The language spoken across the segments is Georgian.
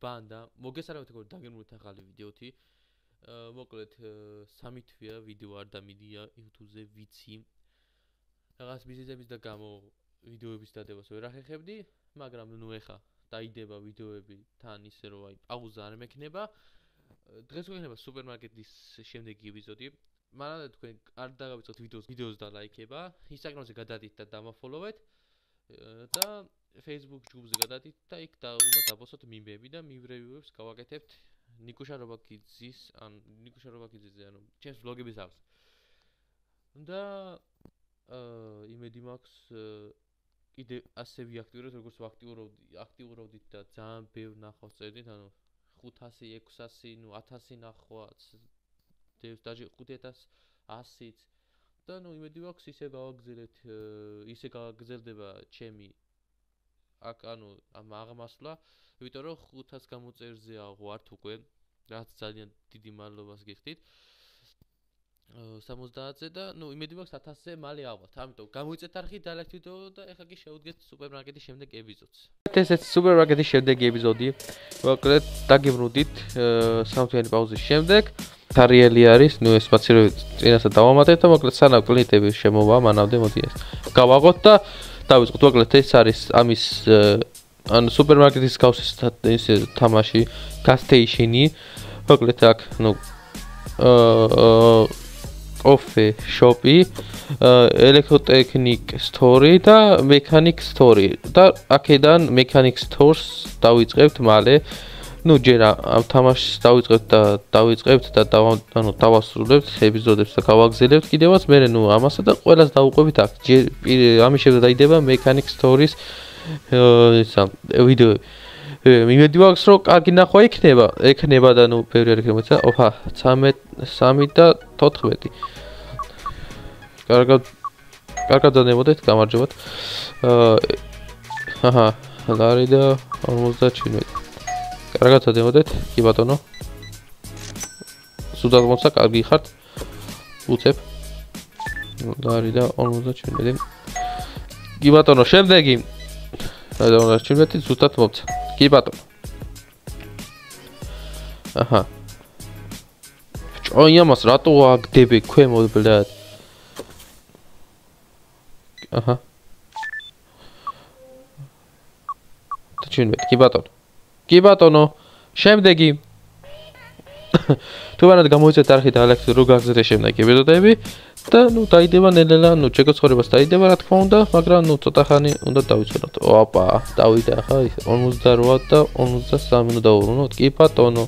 ბანდა მოგესალმებით როგორ დაგემრუეთ ახალი ვიდეოთი მოკლედ 3 თვეა ვიდეო არ დამიდია YouTube-ზე ვიცი რაღაც მიზეზების და გამო ვიდეოების დადებას ვერ ახერხებდი მაგრამ ნუ ეხა დაიდება ვიდეოები თან ისე რომ აი პაუზა არ მექნება დღეს გვექნება სუპერმარკეტის შემდეგი ეპიზოდი მანამდე თქვენ არ დაგავიწყოთ ვიდეოს და ლაიქება Instagram-ზე გადადით და დამაფოლოვეთ და Facebook ჯგუფზე გადადით და იქ უნდა დაპოსტოთ მიმები და მივრევიუებს გავაკეთებთ ნიკუშა რობაკიძის ანუ ჩემს ბლოგების აქვს და იმედი მაქვს კიდე ასე ვიაქტიუროთ როგორც აქტიურობდით და ძალიან ბევრ ნახვას წერდით ანუ 500 600 ნუ 1000 ნახვაც დევს დაჟე 5100-იც და ნუ იმედი მაქვს ისე გავაგრძელდება ჩემი აქ ანუ ამ აღმასვლა იმიტომ რომ 500 გამოწერზე ვართ უკვე რაც ძალიან დიდი მადლობას გიხდით 70-ზე და ნუ იმედი მაქვს 1000-ზე მალე ავალთ ამიტომ გამოიწეთ არხი დალექთ ვიდეო და ეხლა კი შევუდგეთ სუპერმარკეტის შემდეგ ეპიზოდს ესეც სუპერმარკეტის შემდეგი ეპიზოდი მოკლედ დაგემრუდით სამთვიანი პაუზის შემდეგ თარიელი არის ნუ ეს პაციენტი წინასა დავამატეთ და მოკლედ სანამ კლიენტები შემოვა მანამდე მოდი ეს გავაღოთ და დავიწყოთ მოკლედ ეს არის ამის ანუ სუპერმარკეტის გავსის ეს თამაში გასტეიშენი მოკლედ აქ ნუ კოფე შოპი ელექტროტექნიკ სტორი და მექანიკ სტორი და აქედან მექანიკ სტორს დავიწყებთ მალე ნუ ჯერ ამ თამაშს დავიწყებთ და ანუ დავასრულებთ ეპიზოდებს და გავაგზავნებთ კიდევაც მე ნუ ამასა და ყველას დავუყვებით აქ ამის შემდეგ დაიდება მექანიკ სტორის ისა ვიდეო იმედი მაქვს რომ კარგი ნახვა ექნება და ნუ ბევრი არ იქნება ოფა 13 და 14 კარგად დანებოდეთ გამარჯობათ აჰა ლარი და 57 კარგად დანებოდეთ კი ბატონო სუდად მოცა კარგი ხართ უცებ ლარი და 57 კი ბატონო შემდეგი და 57 ზუსტად მოცა კი ბატონო აჰა ჭოი ამას რატო აგდები ქვემოთ ბლად აჰა და კი ბატონო შემდეგი თუ ვარად გამოიწეთ არხი და ალექსი რო გაგზავნე შემდეგი ეპიზოდები და ნუ დაიდება ნელ-ნელა ნუ ჩეკოცხორებას დაიდება რა თქმა უნდა მაგრამ ნუ ცოტა ხანი უნდა დავიცვენოთ ოპა დავიდა ხა 58 და 53 უნდა დავუბრუნოთ კი ბატონო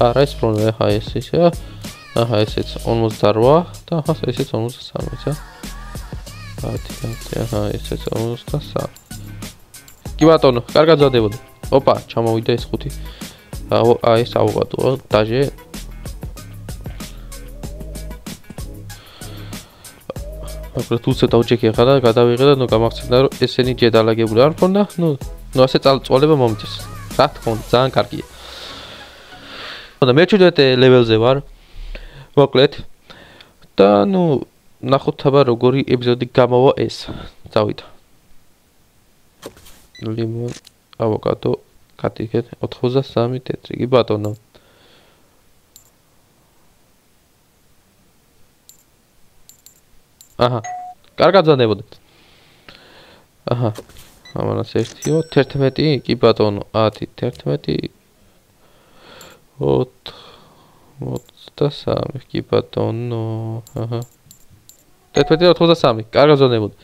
არა ეს პრობლემა ხა ეს ისე აჰა ესეც 58 და ახლა ესეც 53-ცა აჰა ესეც 53 კი ბატონო კარგად ზადებოდი ოპა ჩამოვიდა ეს 5 აი ეს ავღატო დაჟე აკრა თუცა დავჭექი ხა და გადავიღე და ნუ გამახსენდა რომ ესენი ჯედალაგებული არ მქონდა ნუ ასე წვალება მომიწეს რა თქმა უნდა ძალიან კარგია და მე 17 ლეველზე ვარ მოკლედ და ნუ ნახოთ აბა როგორი ეპიზოდი გამოვა ეს წავიდა ლიმონ ავოკადო კატიკეთ 83 თეთრი კი ბატონო აჰა კარგად ზანებოდეთ აჰა ამანაც ერთიო 11 კი ბატონო 10 11 83 კი ბატონო აჰა 11 83 კარგად ზანებოდეთ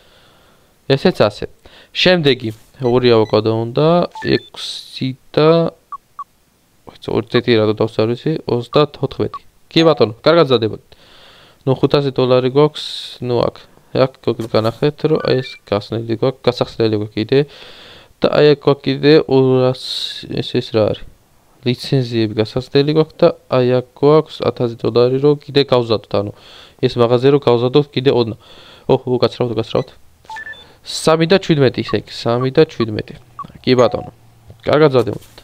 ესეც ასე შემდეგი ორი ავოკადო უნდა 6 და 2 რატო დავსარვისი 34 კი ბატონო კარგად ზადებოდით ნუ $500 გვაქვს ნუ აქ განახეთ რომ ეს გასახსნელი გვაქვს კიდე და აი აქ გვაქვს კიდე 200 ეს რა არის ლიცენზიები გასახსნელი გვაქვს და აი აქ გვაქვს $1000 რომ კიდე გავზადოთ ანუ ეს მაღაზია რომ გავზადოთ კიდე ოდნა უკაცრავთ 3 და 17 ისე 3 და 17 კი ბატონო კარგად ზადებოდით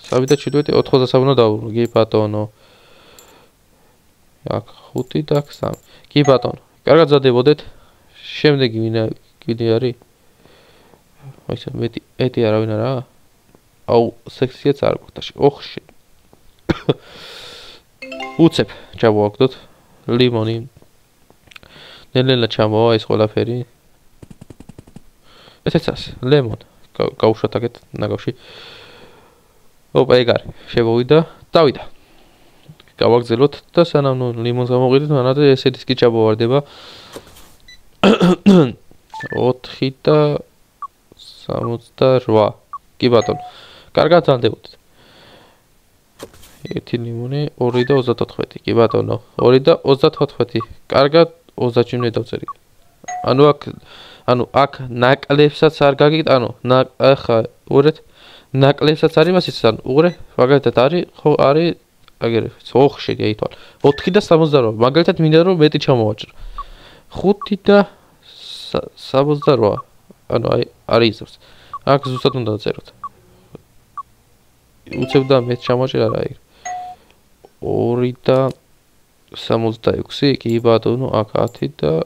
3 და 17 83 უნდა დავუბრუნო კი ბატონო აქ 5 და 3 კი ბატონო კარგად ზადებოდეთ შემდეგი ვინ არის აი ესე მეტი არავინ არა აუ სექციაც არ გვხდაში. ოხში. უცებ ჩავაგდოთ ლიმონი. ნელ-ნელა ჩამოვა ეს ყველაფერი. ესეც ასე, ლემონ. გავუშვათ აქეთ ნაგავში. ოპა ეგ არის. შემოვიდა, დავიდა. გავაგზავნოთ და სანამ ლიმონს გამოვყიდეთ, მანამდე ეს დისკი ჩამოვარდება. 4 და 68. კი ბატონო. კარგად ძალდებოდეთ. 1 ლიმონი, 2 და 34. კი ბატონო. 2 და 34. კარგად 30-ში უნდა დავწერი. ანუ აქ ნაკლებსაც არ გაგიტანო. ახლა ურეთ ნაკლებსაც არის მასიც ანუ უყურე მაგალითად არის ხო არის აგერე ოხში გაითვალ 4 და 68 მაგალითად მინდა რომ მეტი ჩამოვაჭრო 5 და 68 ანუ არის იზრს აქ ზუსტად უნდა დაწეროთ უცებ და მეტი ჩამოვაჭრა რა იქ 2 და 66 კი ბატონო აქ 10 და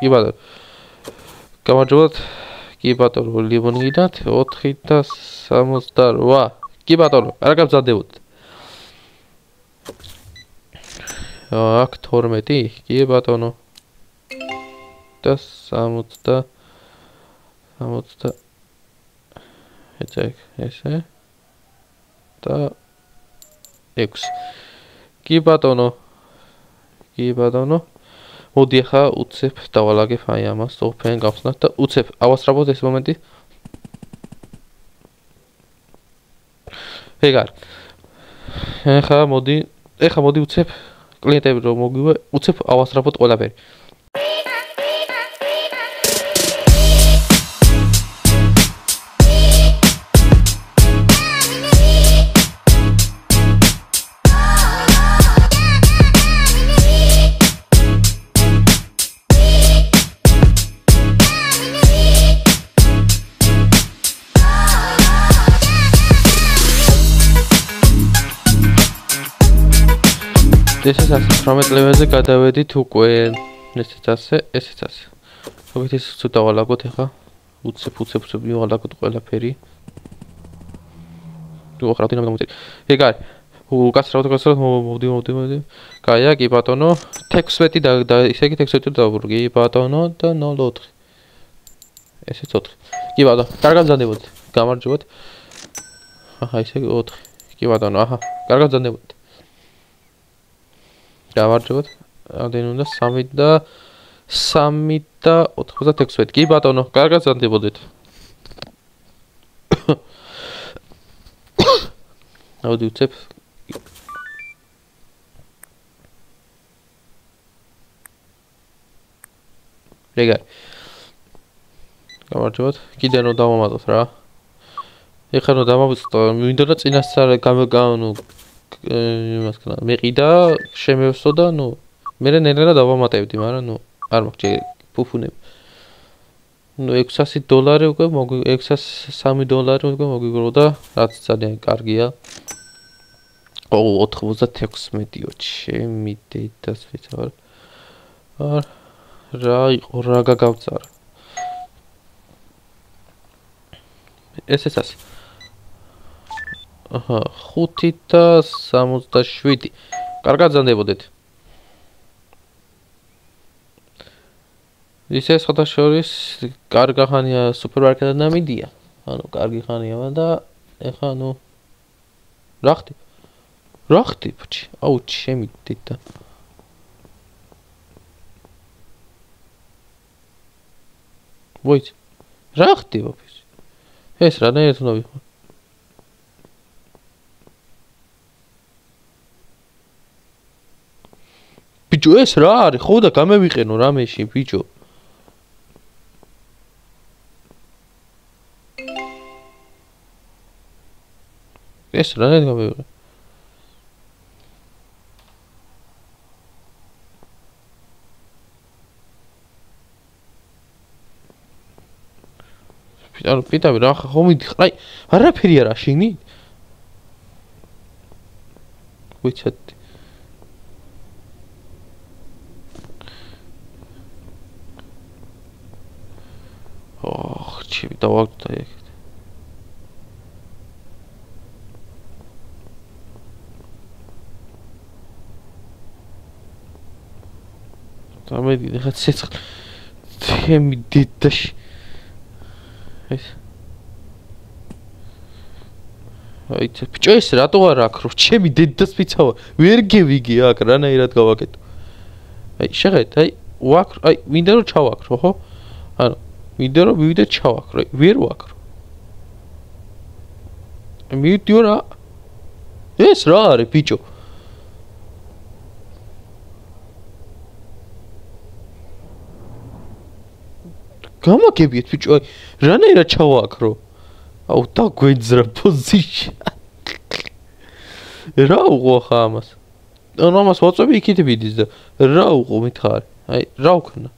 კი ბატონო გამარჯობათ კი ბატონო ლიმონი გიდათ 4 და 68 კი ბატონო არა გავზადდებოდეთ აქ 12 კი ბატონო და 60 ესე და 6 კი ბატონო მოდი ახლა უცებ დავალაგებ აი ამას open გავხსნათ და უცებ ავასწრაფოთ ეს მომენტი ეგარ ახლა მოდი უცებ კლიენტები რომ მოგვივა უცებ ავასწრაფოთ ყველაფერი ესეც ასე 18 ლეველზე გადავედით უკვე ესეც ასე მოგეთ ეს ცოტა დავალაგოთ ახლა უცებ მივალაგოთ ყველაფერი თუ ახლა დინამ გამოდით ეგ არის უკაცრავთ მოდი კაია კი ბატონო 16 და ისე იგი 16 დავუბრუნე კი ბატონო და 04 ესეც 4 კი ბატონო კარგად ზანდებოდით გამარჯობათ აჰა ისე 4 კი ბატონო აჰა კარგად ზანდებოდით გამარჯობათ. ამდენი უნდა 3 და 96. კი ბატონო, კარგად ზანდებოდეთ. აუდი უცებ. რეგა. გამარჯობათ. კიდე რომ დავამატოთ რა. ეხლა რომ დავამატოთ, მინდა რომ წინასწარ გამოგანო იმას ქნა მეყიდა შემევსო და ნუ მე ნელა დავამატებდი მაგრამ ნუ არ მაქვს ჯერ ფუფუნები ნუ $600 უკვე $603 უკვე მოგვიგრო და რაც ძალიან კარგია 96-ო ჩემი დედას ვიცარ რა იყო რა გაგავწარა ესეც ასე აჰა 5 და 67 კარგად ზანდებოდეთ ისე შეხოთაშორის კარგი ხანია სუპერმარკეტიდან დამიდია ანუ კარგი ხანია და ეხა ნუ რა ხდი ბჭი აუ ჩემი დედა ვოიც რა ხდი ვაფის ეს რანაირად უნდა ვიყო ბიჭო ეს რა არის ხო და გამევიყენო რამეში ბიჭო ეს რა ნაირად გამევიყენო ანუ პიტავი რა ხო მიდი აი არაფერი არა შენი ვიცით ოხ ჩემი დავაგდო ეგეთ ამედი ხა ცეცხლ თემი დედაში ეს აი ბიჭო ეს რატო არ აქრო ჩემი დედას ვიცავა ვერ გევიგე აქ რანაირად გავაკეთო აი შეხედეთ აი ვაქრო აი მინდა რომ ჩავაქრო ხო ანუ მინდა რომ მივიდე ჩავაქრო აი ვერ ვაქრო მივიდიო რა ეს რა არის ბიჭო გამაგებიეთ ბიჭო აი რანაირად ჩავაქრო აუ დაგვეძრა პოზიცია რა უყო ხა ამას ანუ ამას ვაწვევი იქით ვიდის და რა უყო მითხარი აი რა ვქნა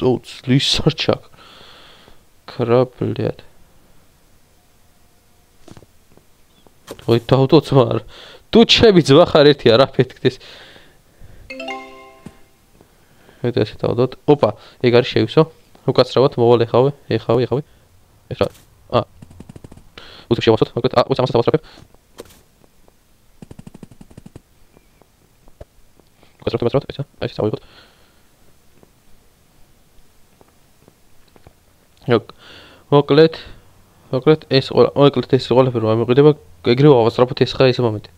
წლის არჩაკ კრაბლეთ ой დაუდოცმარ თუ ჩემი ძმა ხარ ერთი არ აფეთქდეს მე ესე დავდოთ ოპა ეგ არის შევისო უკაცრავად მოვალ ეხავე ეს რა უცებ შევასოთ მოკლედ უცებ ამას დავასწრაფებ უკაცრავად ესა ეს დავიღოთ მოკლედ ეს ყველაფერი რომ ამოყიდება ეგრევე ავასწრაფოთ ეს ხა ეს მომენტი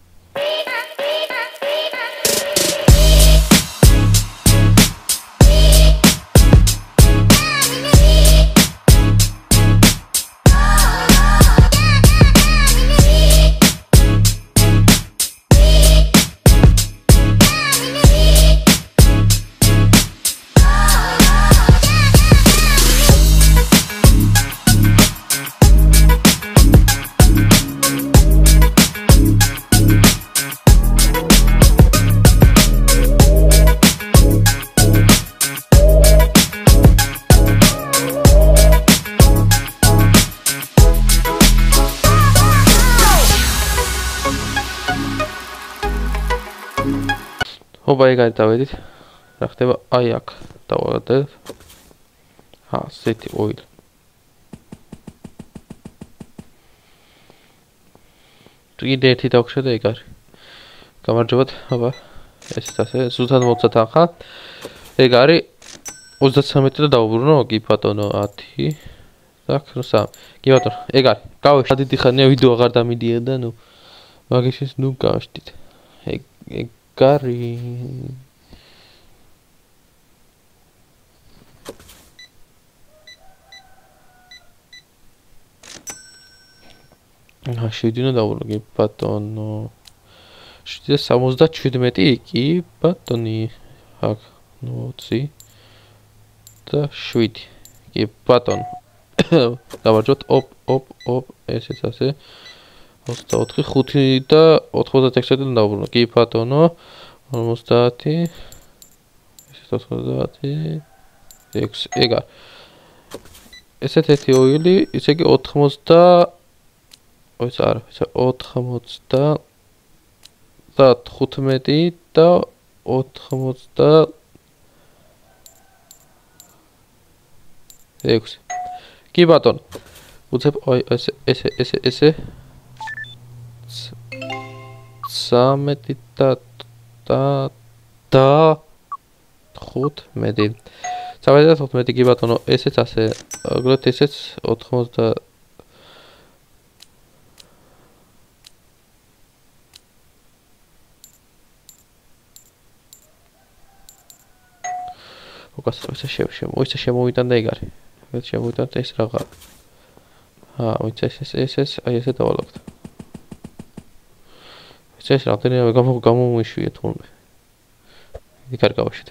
ოპა ეგ არის დავედით რა ხდება აი აქ დავადეთ ასეთი ოილი კიდე ერთი დავქშა და ეგ არის გამარჯობათ აბა ესეც ასე ზუსტად მოვცათ ახლა ეგ არის 33 და დავუბრუნო კი ბატონო 10 так ну сам კი ბატონო ეგ არის გავეშ დიდი ხანია ვიდეო აღარ დამიდია და ნუ მაგიშის ნუ გავშტით ეგ გარი შევიდინო დავუბრუნო ბატონო 77 კი ბატონი აქ 20 და 7 კი ბატონო გამარჯობთ ოპ ესეც ასე 24 5 და 96-დან დავუბრუნო კი ბატონო 50 ესეც 90 6 ეგ ესეთ ერთი ოილი ისე კი 80 ой არა ესე 80 და 15 და 80 6 კი ბატონო უცებ ой ესე 13 და 15 15 კი ბატონო ესეც ასე აგრეთ ესეც 80 უკაცრავ ესე შემოვიდან და ეგ არის ეს შემოვიდან ეს რაღა ეს აი ესე დავალაგდა ეს რამდენიმე გამომიშვია თურმე იქ არ გავაშით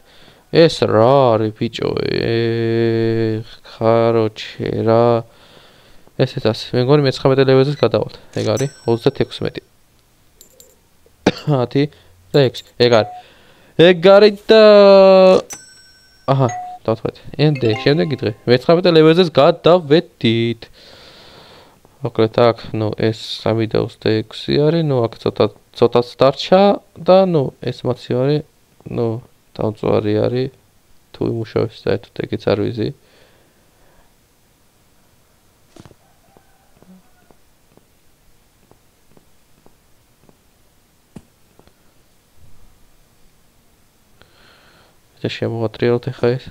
ეს რა არის ბიჭო ხაროჩე რა ესეც ასე მე მგონი მე-19 ლეველზეც გადავალთ ეგ არის 36 10 და 6 ეგ არის და აჰა დავთქვით ენდე შემდეგი დღე მე-19 ლეველზეც გადავედით მოკლედ აქ ნუ ეს 3.26 არის ნუ აქ ცოტა დარჩა და ნუ ეს მოცი არის ნუ დამწვარი არის თუ იმუშავებს საერთოდ ეგეც არ ვიზი და შემოვატრიალოთ ახლა ეს.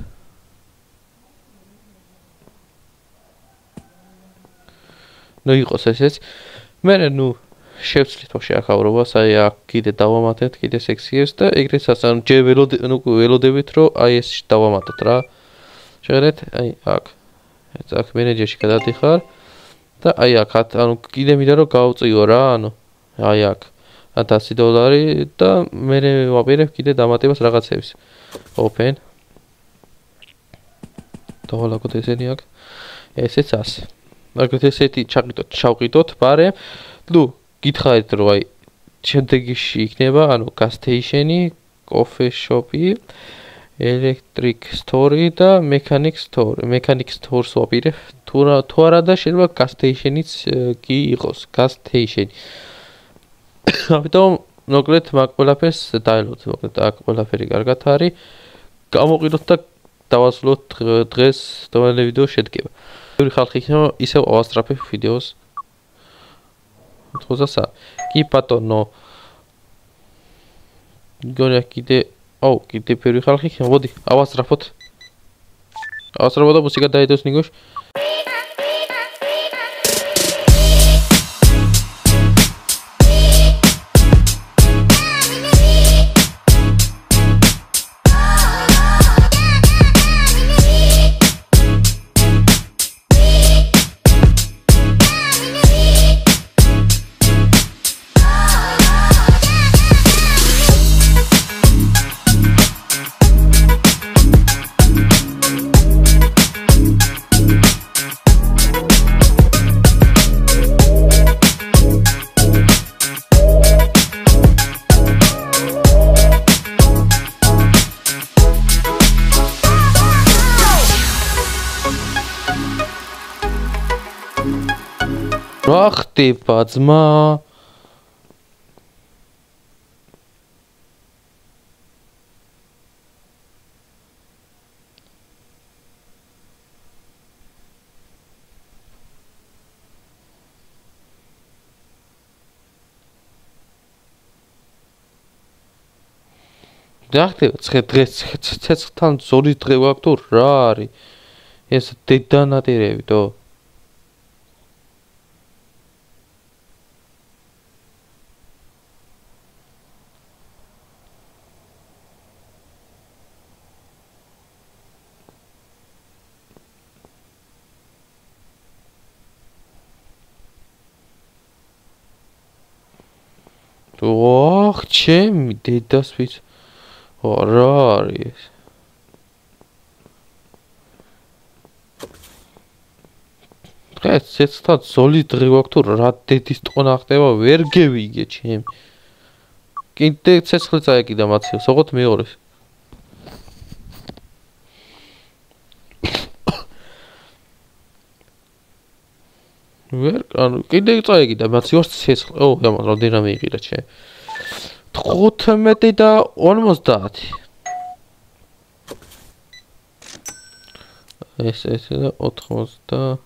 ნუ იყოს ესეც. მე ნუ შევცვლით ვაფშე ახავრობას, აი აქ კიდე დავამატეთ, კიდე სექციებს და ეგრეცაც ანუ ჯერ ველოდებით რომ აი ეს დავამატოთ რა. შეხედეთ, აი აქ. აქ მენეჯერში გადადიხარ და აი აქ ანუ კიდე მინდა რომ გავწიო რა, ანუ აი აქ $100 და მე ვაპირებ კიდე დამატებას რაღაცებს. Open. დავალაგოთ ესენი აქ. ესეც ასე. მაგათ ესეთი ჩავყიდოთ, ბარემ. ნუ გითხარით რომ აი შემდეგში იქნება, ანუ gas station-ი, coffee shop-ი, electric store და mechanic store. Mechanic store-ს ვაპირებ. თუ არა და შეიძლება gas station-იც კი იყოს, gas station. ამიტომ მოკლედ მაგ ყველაფერს დაელოთ, მოკლედ აქ ყველაფერი კარგად არის. გამოვყიდოთ და დავასრულოთ დღეს თომელი ვიდეო შედგება. ორი ხალხი იქნება ისევ ავასწრაფებ ვიდეოს. 83. კი ბატონო. გონია კიდე კიდე ბევრი ხალხი იქნება. მოდი, ავასწრაფოთ. ავასწრაფოთ და მუსიკა დაიდოს ნიგოш. რა ხდება ძმა? რა ხდება? დღეს ცეცხლთან ზოლის დღე გვაქვს თუ რა არის? ეს დედანატირები თო? ოხ, ჩემი დედას ვიც რა არის ეს? დღეს ცეცხლთან ზოლის დღე გვაქვს თუ რა დედის ტყონა ხდება ვერ გევიგე ჩემი. კიდე ცეცხლი წაეკიდა მაცივს, ოღონდ მეორეს. ვერ, ანუ კიდე წაეკიდა მაცივს ცეცხლი. ამას რამდენი მიიყიდა ჩემ. 15 და 50. ეს და 80.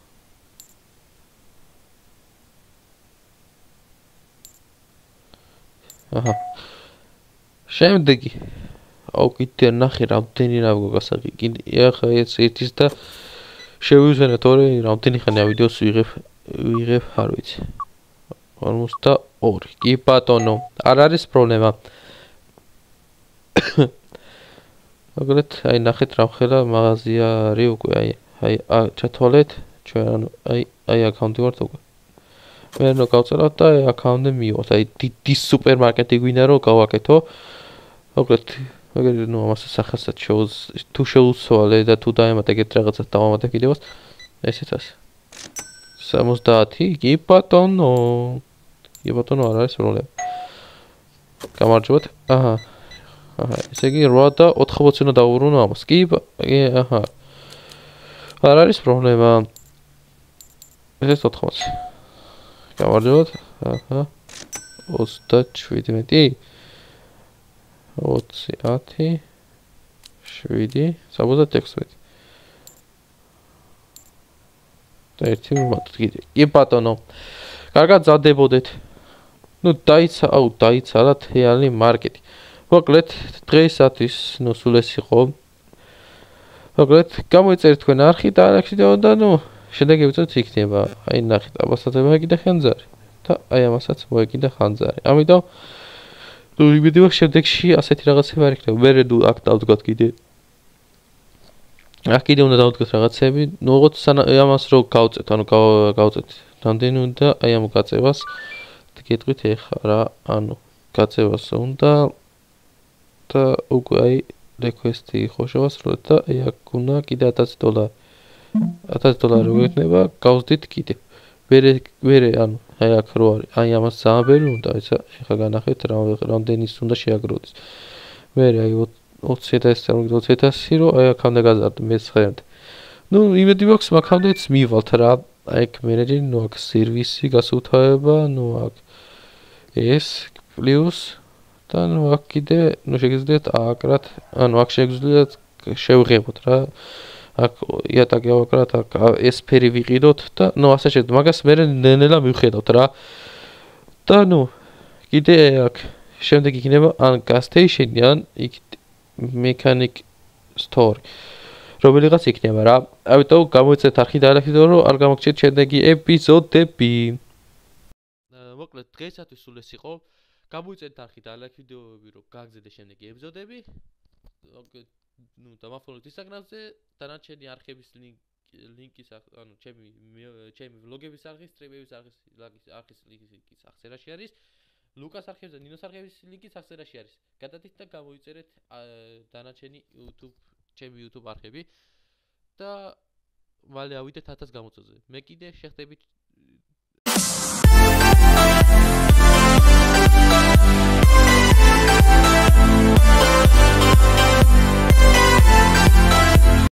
აჰა. შემდეგი. კიდე ნახე რამდენი რა გასაღი. ახლა ეს ერთის და შევიზენე თორე რამდენი ხანია ვიდეოს ვიღებ არ ვიცი. 42. კი ბატონო, არ არის პრობლემა. მაგალითად, აი ნახეთ რა ხელა მაღაზია არის უკვე, აი ჩათვალეთ, ჩვენ ანუ აი აკაუნტი ვართ უკვე. მე ნუ გავწეროთ და აკაუნტი მივიღოთ. აი დიდი სუპერმარკეტი გვინდა რომ გავაკეთო. მაგალითად, ნუ ამას სახასაც თუ შეუცვალე და თუ დაემატე ეგეთ რაღაცას დავამატე კიდევაც. ესეც ასე. 70. კი ბატონო. კი ბატონო, არ არის პრობლემა. გამარჯობათ. აჰა. ესე იგი 8 და 80 უნდა დავუბრუნო ამას. კი, აჰა. არ არის პრობლემა. ეს 80. გამარჯობათ. აჰა. 37. 20, 7, 76. და ერთი მომატოთ კიდე. კი ბატონო. კარგად ზადებოდეთ. ნუ დაიცა რა თეალი მარკეტი. მოკლედ დღეისათვის ნუ სულ ეს იყო. მოკლედ, გამოიწერეთ თქვენ არხი და არხი და ნუ შედეგი უწევთ იქნება. აი ნახეთ, ამასაც მოეკიდა ხანძარი და აი ამასაც მოეკიდა ხანძარი. ამიტომ ნუ იმედია შემდეგში ასეთი რაღაცები არ იქნება. მე ნუ აქ დავდგოთ კიდე. აქ კიდე უნდა დავდგოთ რაღაცები. ნუ ოღონდ ამას რო გავწევთ, ანუ გავწევთ. რამდენი უნდა აი ამ გაწევას გეტყვით ეხა რა, ანუ გაწევას უნდა და უკვე აი request-ი ხო შევასრულეთ და აი აქ უნდა კიდე $1000. $1000 რო გექნება, გავზდით კიდე. მერე ანუ აი აქ რო არის, აი ამას ძალიან ბევრი უნდა, ეხა განახეთ რამდენის უნდა შეაგროვდეს. მერე აი 20000 წამოგდო 20000 რო აი აქამდე გაზარდ მე-9-მდე. ნუ იმედი მაქვს მაგამდეც მივალთ რა. აი აქ მენეჯერი, ნუ აქ სერვისი გასუთავება, ნუ აქ ეს პლუს და ნუ აქ კიდე ნუ შეგიძლიათ ააკრათ, ანუ აქ შეგიძლიათ შევღებოთ რა. აქ იატაკი ავაკრათ, აქ ეს ფერი ვიყიდოთ და ნუ ასე შეგვიძლია. მაგას მე ნელა მივხედავთ რა. და ნუ კიდე აქ შემდეგ იქნება ან gas station-ი ან იქ mechanic store. რომელიღაც იქნება რა. ამიტომ გამოიწერეთ არხი და არხი რომ არ გამოგჩეთ შემდეგი ეპიზოდები. მოკლედ დღეისათვის სულ ეს იყო. გამოიწერეთ არხი და არხი ვიდეოები რომ გაგზავნეთ შემდეგი ეპიზოდები. ნუ დამაფოლოთ Instagram-ზე, დანარჩენი არხების ლინკის ანუ ჩემი ვლოგების არხის, სტრიმების არხის ლინკი სახსერაში არის. ლუკას არხების და ნინოს არხების ლინკი სახსერაში არის. გადადით და გამოიწერეთ დანარჩენი ჩემი YouTube არხები და მალე ავიდეთ 1000 გამოწვევზე. მე კიდე შეხდებით